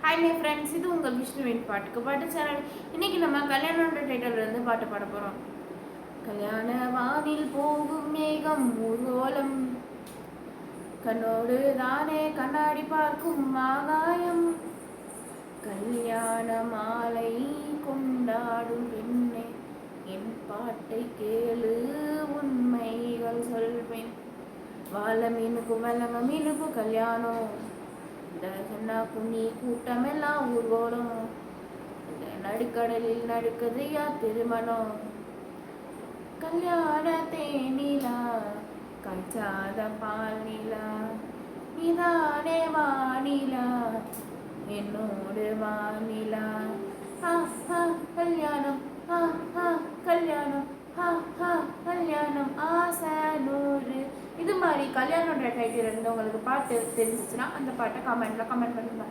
Hi my friends, இது உங்கள் விஷ்ணுவின் பாட்டுக்கு பாட்டு சேனல். இன்னைக்கு நம்ம கல்யாணன்ற டைட்டில் இருந்து பாட்டு பாட போகிறோம். கல்யாண வானில் போகும் மேகம் ஊர்வலம், கண்ணோடு தானே கண்ணாடி பார்க்கும் ஆகாயம், கல்யாண மாலை கொண்டாடும் பெண்ணே என் பாட்டை கேளு உண்மைகள் சொல்வேன். வாழ மீனுக்கு வளங்க மீனுக்கு கல்யாணம், சொன்னா குன்னி கூட்டமெல்லாம் ஊர்வலம், நடுக்கடலில் நடக்குதையா திருமணம். கல்யாண தேனிலா கஞ்சாத பால் நிலா, நீதானே வானிலா என்னோடு வானிலா. கல்யாணம் கல்யாணம் கல்யாணம் ஆசை நூறு. இது மாதிரி கல்யாணோட டைட்டில் இருந்து உங்களுக்கு பாட்டு தெரிஞ்சிச்சுன்னா அந்த பாட்டை கமெண்ட் பண்ணுங்க.